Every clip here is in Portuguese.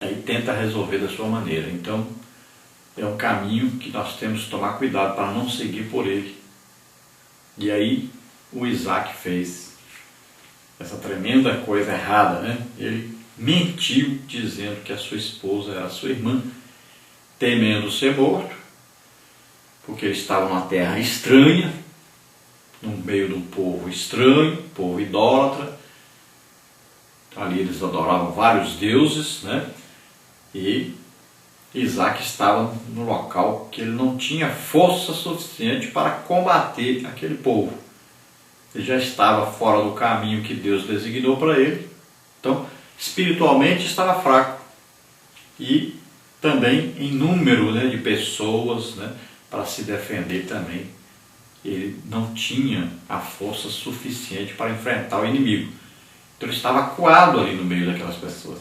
aí tenta resolver da sua maneira. Então, é um caminho que nós temos que tomar cuidado para não seguir por ele. E aí, o Isaac fez essa tremenda coisa errada, né? Ele mentiu dizendo que a sua esposa era a sua irmã, temendo ser morto, porque eles estavam numa terra estranha, no meio de um povo estranho, povo idólatra. Ali eles adoravam vários deuses, né? E Isaac estava no local que ele não tinha força suficiente para combater aquele povo. Ele já estava fora do caminho que Deus designou para ele. Então, espiritualmente estava fraco. E também em número, né, de pessoas, né, para se defender também. Ele não tinha a força suficiente para enfrentar o inimigo. Então ele estava acuado ali no meio daquelas pessoas.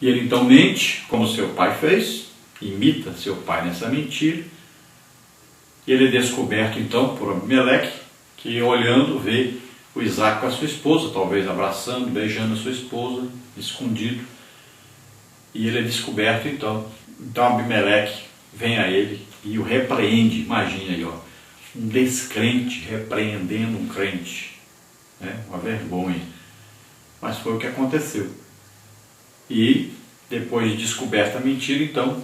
E ele então mente, como seu pai fez, imita seu pai nessa mentira. E ele é descoberto então por Abimeleque, que olhando vê o Isaac com a sua esposa, talvez abraçando, beijando a sua esposa, escondido. E ele é descoberto então. Então Abimeleque vem a ele e o repreende. Imagina aí, ó, um descrente repreendendo um crente, né? Uma vergonha. Mas foi o que aconteceu. E depois de descoberta a mentira, então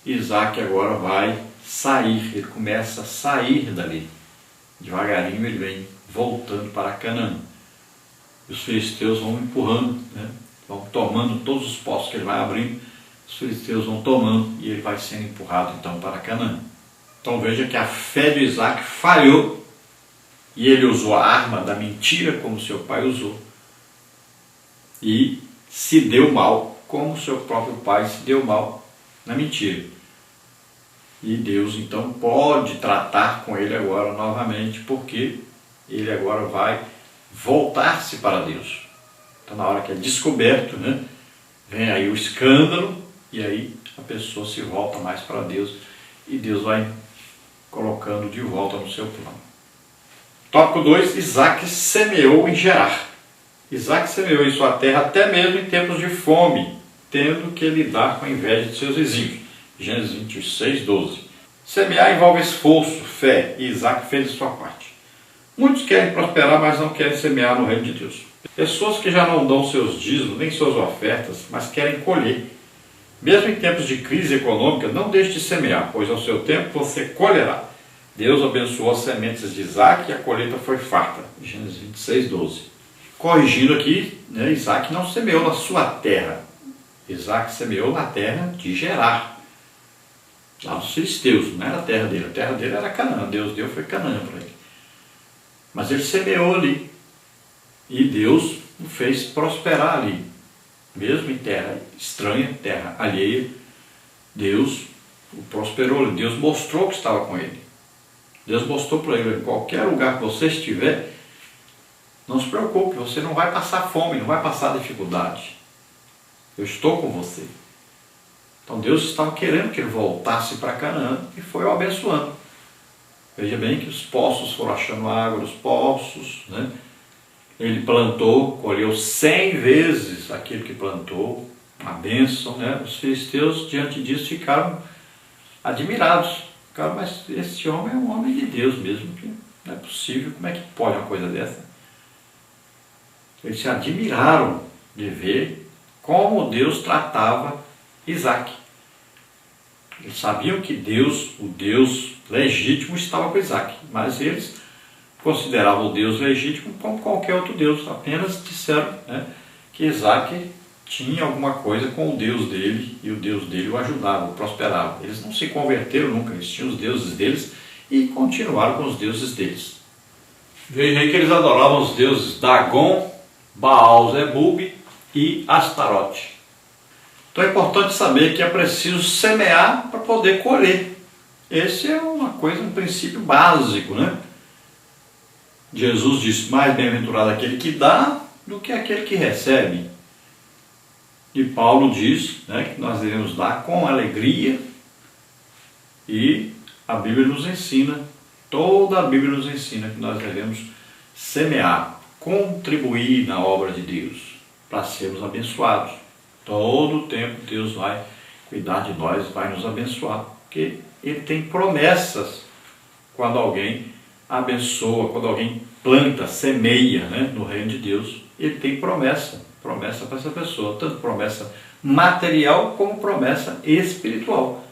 Isaac agora vai sair. Ele começa a sair dali. Devagarinho ele vem voltando para Canaã. Os filisteus vão empurrando, né? Vão tomando todos os poços que ele vai abrindo. Os filisteus vão tomando e ele vai sendo empurrado então para Canaã. Então veja que a fé de Isaac falhou e ele usou a arma da mentira como seu pai usou e se deu mal como seu próprio pai se deu mal na mentira. E Deus então pode tratar com ele agora novamente, porque ele agora vai voltar-se para Deus. Então na hora que é descoberto, né, vem aí o escândalo e aí a pessoa se volta mais para Deus e Deus vai colocando de volta no seu plano. Tópico 2, Isaac semeou em Gerar. Isaac semeou em sua terra até mesmo em tempos de fome, tendo que lidar com a inveja de seus vizinhos. Gênesis 26, 12. Semear envolve esforço, fé, e Isaac fez a sua parte. Muitos querem prosperar, mas não querem semear no reino de Deus. Pessoas que já não dão seus dízimos, nem suas ofertas, mas querem colher. Mesmo em tempos de crise econômica, não deixe de semear, pois ao seu tempo você colherá. Deus abençoou as sementes de Isaac e a colheita foi farta. Gênesis 26, 12. Corrigindo aqui, né, Isaac não semeou na sua terra. Isaac semeou na terra de Gerar, lá dos filisteus, não era a terra dele era Canaã, Deus deu foi Canaã para ele. Mas ele semeou ali, e Deus o fez prosperar ali, mesmo em terra estranha, terra alheia, Deus o prosperou, Deus mostrou que estava com ele. Deus mostrou para ele, em qualquer lugar que você estiver, não se preocupe, você não vai passar fome, não vai passar dificuldade. Eu estou com você. Então Deus estava querendo que ele voltasse para Canaã e foi o abençoando. Veja bem que os poços foram achando água nos poços, né? Ele plantou, colheu 100 vezes aquilo que plantou, uma bênção, né? Os filisteus diante disso ficaram admirados. Ficaram, mas esse homem é um homem de Deus mesmo, que não é possível, como é que pode uma coisa dessa? Eles se admiraram de ver como Deus tratava Isaac. Eles sabiam que Deus, o Deus legítimo, estava com Isaac, mas eles consideravam o Deus legítimo como qualquer outro Deus, apenas disseram, né, que Isaac tinha alguma coisa com o Deus dele e o Deus dele o ajudava, o prosperava. Eles não se converteram nunca, eles tinham os deuses deles e continuaram com os deuses deles. Veja aí que eles adoravam os deuses Dagon, Baal-zebub e Astarote. Então é importante saber que é preciso semear para poder colher. Esse é uma coisa, um princípio básico, né? Jesus disse, mais bem-aventurado aquele que dá do que aquele que recebe. E Paulo diz, né, que nós devemos dar com alegria, e a Bíblia nos ensina, toda a Bíblia nos ensina que nós devemos semear, contribuir na obra de Deus, para sermos abençoados. Todo o tempo Deus vai cuidar de nós, vai nos abençoar, porque Ele tem promessas quando alguém abençoa, quando alguém planta, semeia, né, no reino de Deus. Ele tem promessa para essa pessoa, tanto promessa material como promessa espiritual.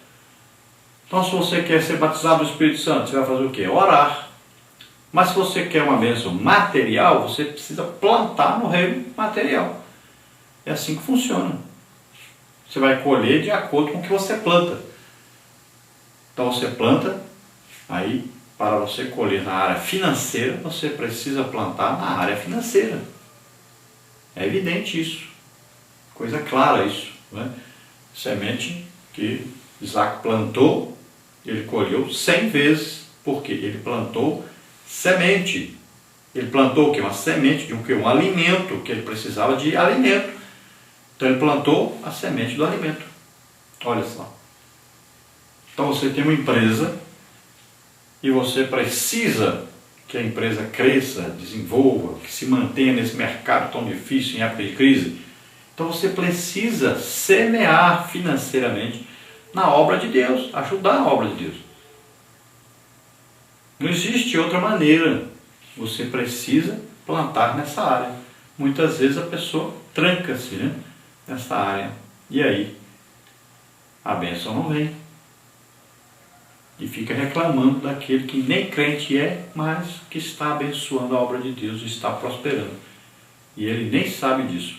Então, se você quer ser batizado do Espírito Santo, você vai fazer o quê? Orar. Mas se você quer uma bênção material, você precisa plantar no reino material. É assim que funciona. Você vai colher de acordo com o que você planta. Então você planta, aí para você colher na área financeira, você precisa plantar na área financeira. É evidente isso. Coisa clara isso, né? Semente que Isaac plantou, ele colheu 100 vezes, porque ele plantou semente. Ele plantou o quê? Uma semente de um quê? Um alimento, que ele precisava de alimento. Então ele plantou a semente do alimento. Olha só. Então você tem uma empresa e você precisa que a empresa cresça, desenvolva, que se mantenha nesse mercado tão difícil em época de crise. Então você precisa semear financeiramente na obra de Deus, ajudar a obra de Deus. Não existe outra maneira. Você precisa plantar nessa área. Muitas vezes a pessoa tranca-se, né, nessa área. E aí a bênção não vem. E fica reclamando daquele que nem crente é, mas que está abençoando a obra de Deus e está prosperando. E ele nem sabe disso.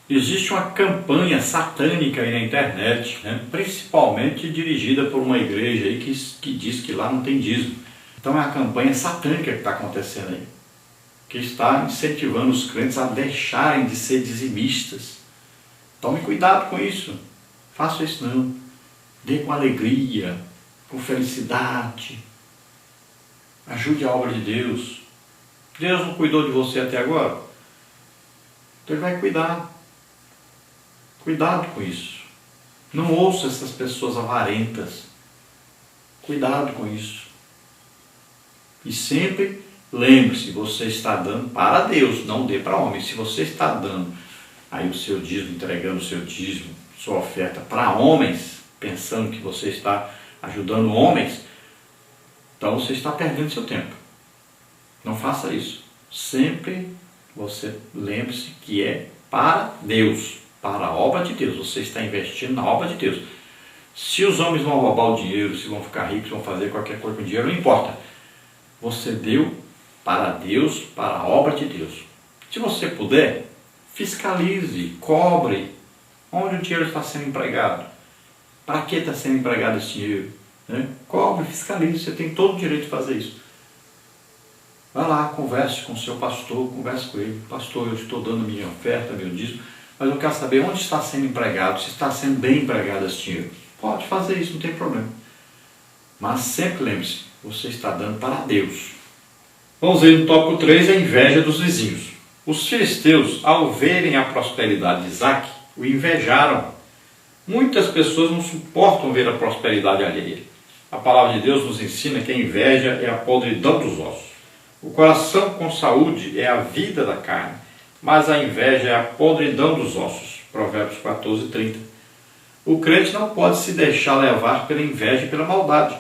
Existe uma campanha satânica aí na internet, né, principalmente dirigida por uma igreja aí que diz que lá não tem dízimo. Então é a campanha satânica que está acontecendo aí, que está incentivando os crentes a deixarem de ser dizimistas. Tome cuidado com isso. Faça isso não. Dê com alegria, com felicidade. Ajude a obra de Deus. Deus não cuidou de você até agora? Então Ele vai cuidar. Cuidado com isso. Não ouça essas pessoas avarentas. Cuidado com isso. E sempre lembre-se, você está dando para Deus, não dê para homem. Se você está dando aí o seu dízimo, entregando o seu dízimo, sua oferta para homens, pensando que você está ajudando homens, então você está perdendo seu tempo. Não faça isso. Sempre você lembre-se que é para Deus, para a obra de Deus. Você está investindo na obra de Deus. Se os homens vão roubar o dinheiro, se vão ficar ricos, vão fazer qualquer coisa com o dinheiro, não importa. Você deu para Deus, para a obra de Deus. Se você puder, fiscalize, cobre onde o dinheiro está sendo empregado. Para que está sendo empregado esse dinheiro? Né? Cobre, fiscalize, você tem todo o direito de fazer isso. Vai lá, converse com o seu pastor, converse com ele. Pastor, eu estou dando minha oferta, meu dízimo, mas eu quero saber onde está sendo empregado, se está sendo bem empregado esse dinheiro. Pode fazer isso, não tem problema. Mas sempre lembre-se, você está dando para Deus. Vamos ver no tópico 3, a inveja dos vizinhos. Os filisteus, ao verem a prosperidade de Isaac, o invejaram. Muitas pessoas não suportam ver a prosperidade alheia. A palavra de Deus nos ensina que a inveja é a podridão dos ossos. O coração com saúde é a vida da carne, mas a inveja é a podridão dos ossos. Provérbios 14:30. O crente não pode se deixar levar pela inveja e pela maldade.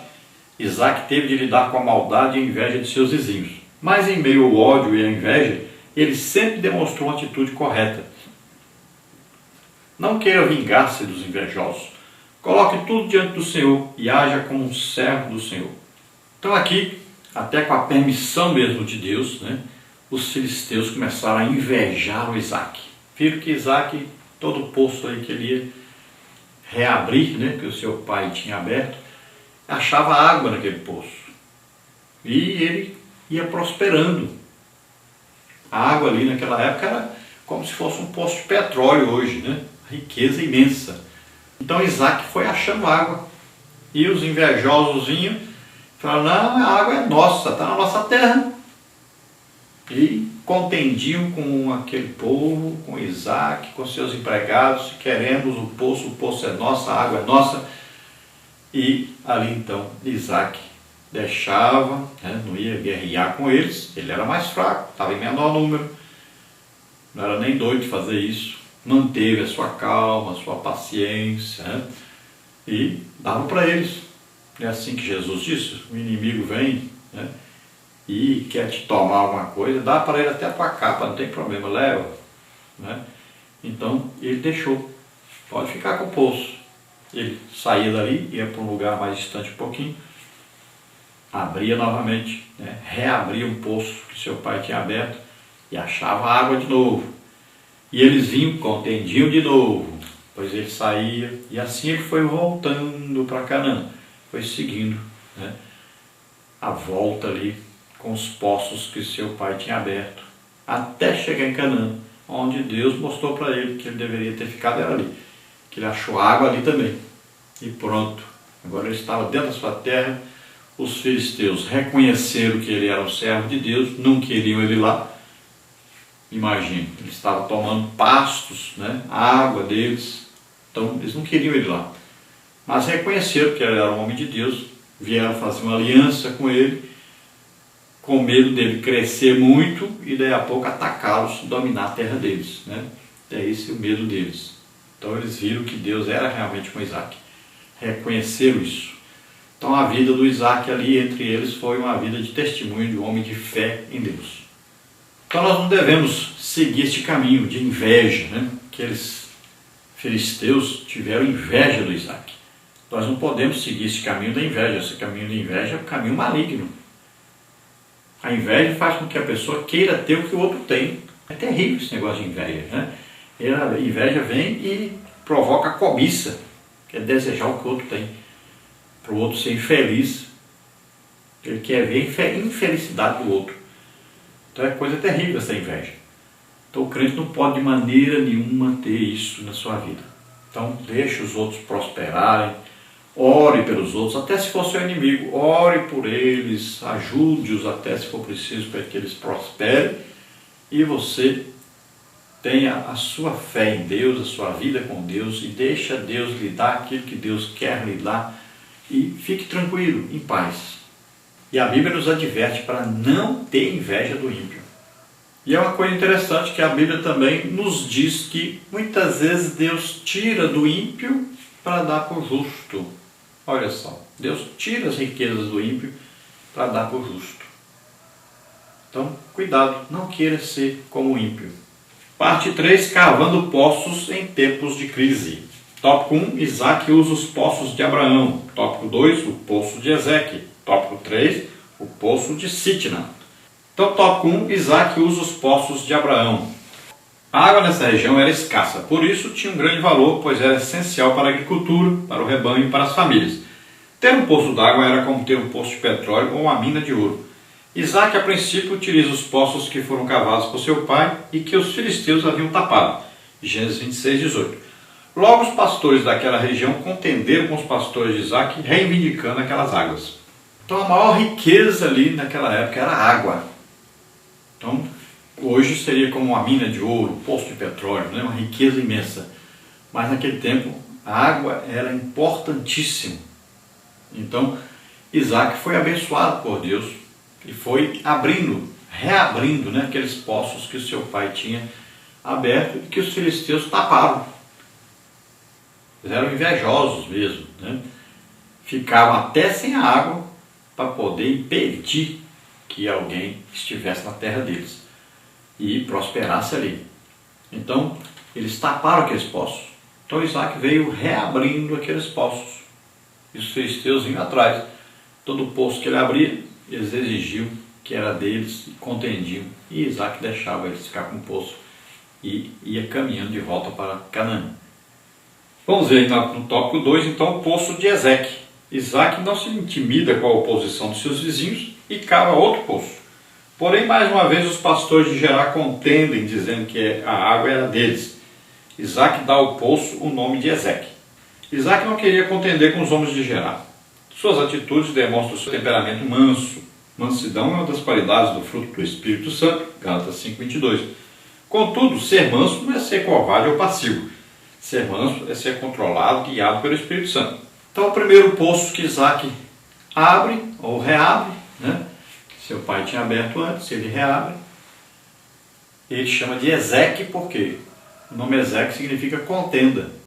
Isaac teve de lidar com a maldade e a inveja de seus vizinhos. Mas em meio ao ódio e à inveja, ele sempre demonstrou uma atitude correta. Não queira vingar-se dos invejosos. Coloque tudo diante do Senhor e haja como um servo do Senhor. Então aqui, até com a permissão mesmo de Deus, né, os filisteus começaram a invejar o Isaac. Viram que Isaac, todo o poço aí que ele ia reabrir, né, que o seu pai tinha aberto, achava água naquele poço. E ele ia prosperando. A água ali naquela época era como se fosse um poço de petróleo hoje, né? Riqueza imensa. Então Isaac foi achando água. E os invejosos vinham e falaram, não, a água é nossa, está na nossa terra. E contendiam com aquele povo, com Isaac, com seus empregados, queremos o poço é nosso, a água é nossa. E ali então Isaac deixava, né, não ia guerrear com eles, ele era mais fraco, estava em menor número, não era nem doido de fazer isso. manteve a sua calma, a sua paciência, né? E dava para eles. É assim que Jesus disse: o inimigo vem, né, e quer te tomar alguma coisa, dá para ele até a tua capa, não tem problema, leva, né? Então ele deixou, pode ficar com o poço. Ele saía dali, ia para um lugar mais distante um pouquinho, abria novamente, né, reabria um poço que seu pai tinha aberto e achava água de novo. E eles vinham, contendiam de novo, pois ele saía, e assim ele foi voltando para Canaã, foi seguindo, né, a volta ali com os poços que seu pai tinha aberto, até chegar em Canaã, onde Deus mostrou para ele que ele deveria ter ficado era ali, que ele achou água ali também. E pronto, agora ele estava dentro da sua terra. Os filisteus reconheceram que ele era um servo de Deus, não queriam ele lá. Imagine, ele estava tomando pastos, né, a água deles, então eles não queriam ele lá. Mas reconheceram que ele era um homem de Deus, vieram fazer uma aliança com ele, com medo dele crescer muito e daí a pouco atacá-los, dominar a terra deles, né? É esse o medo deles. Então eles viram que Deus era realmente com Isaac, reconheceram isso. Então a vida do Isaac ali entre eles foi uma vida de testemunho de um homem de fé em Deus. Então nós não devemos seguir este caminho de inveja, né? Aqueles filisteus tiveram inveja do Isaac. Nós não podemos seguir esse caminho da inveja. Esse caminho da inveja é um caminho maligno. A inveja faz com que a pessoa queira ter o que o outro tem. É terrível esse negócio de inveja, né? A inveja vem e provoca a cobiça, que é desejar o que o outro tem, para o outro ser infeliz. Ele quer ver a infelicidade do outro. Então é coisa terrível essa inveja. Então o crente não pode de maneira nenhuma ter isso na sua vida. Então deixe os outros prosperarem, ore pelos outros, até se for seu inimigo, ore por eles, ajude-os até se for preciso para que eles prosperem, e você tenha a sua fé em Deus, a sua vida com Deus, e deixa Deus lhe dar aquilo que Deus quer lhe dar, e fique tranquilo, em paz. E a Bíblia nos adverte para não ter inveja do ímpio. E é uma coisa interessante que a Bíblia também nos diz que muitas vezes Deus tira do ímpio para dar para o justo. Olha só, Deus tira as riquezas do ímpio para dar para o justo. Então, cuidado, não queira ser como o ímpio. Parte 3, cavando poços em tempos de crise. Tópico 1, Isaac usa os poços de Abraão. Tópico 2, o poço de Ezeque. Tópico 3, o poço de Sitna. Então, tópico 1, Isaac usa os poços de Abraão. A água nessa região era escassa, por isso tinha um grande valor, pois era essencial para a agricultura, para o rebanho e para as famílias. Ter um poço d'água era como ter um poço de petróleo ou uma mina de ouro. Isaac, a princípio, utiliza os poços que foram cavados por seu pai e que os filisteus haviam tapado. Gênesis 26, 18. Logo, os pastores daquela região contenderam com os pastores de Isaac, reivindicando aquelas águas. Então, a maior riqueza ali naquela época era a água. Então, hoje seria como uma mina de ouro, um poço de petróleo, né? Uma riqueza imensa. Mas naquele tempo, a água era importantíssima. Então, Isaac foi abençoado por Deus e foi reabrindo, né, aqueles poços que o seu pai tinha aberto e que os filisteus taparam. Eles eram invejosos mesmo, né? Ficavam até sem a água para poder impedir que alguém estivesse na terra deles e prosperasse ali. Então, eles taparam aqueles poços. Então, Isaac veio reabrindo aqueles poços. E os filisteus vinham atrás. Todo poço que ele abria, eles exigiam que era deles e contendiam. E Isaac deixava eles ficar com o poço e ia caminhando de volta para Canaã. Vamos ver no tópico 2, então, o poço de Ezeque. Isaac não se intimida com a oposição dos seus vizinhos e cava outro poço. Porém, mais uma vez, os pastores de Gerar contendem, dizendo que a água era deles. Isaac dá ao poço o nome de Ezeque. Isaac não queria contender com os homens de Gerar. Suas atitudes demonstram seu temperamento manso. Mansidão é uma das qualidades do fruto do Espírito Santo, Gálatas 5:22. Contudo, ser manso não é ser covarde ou passivo. Ser manso é ser controlado, guiado pelo Espírito Santo. Então, o primeiro poço que Isaac abre, ou reabre, né? Seu pai tinha aberto antes, ele reabre. Ele chama de Ezeque porque O nome Ezeque significa contenda.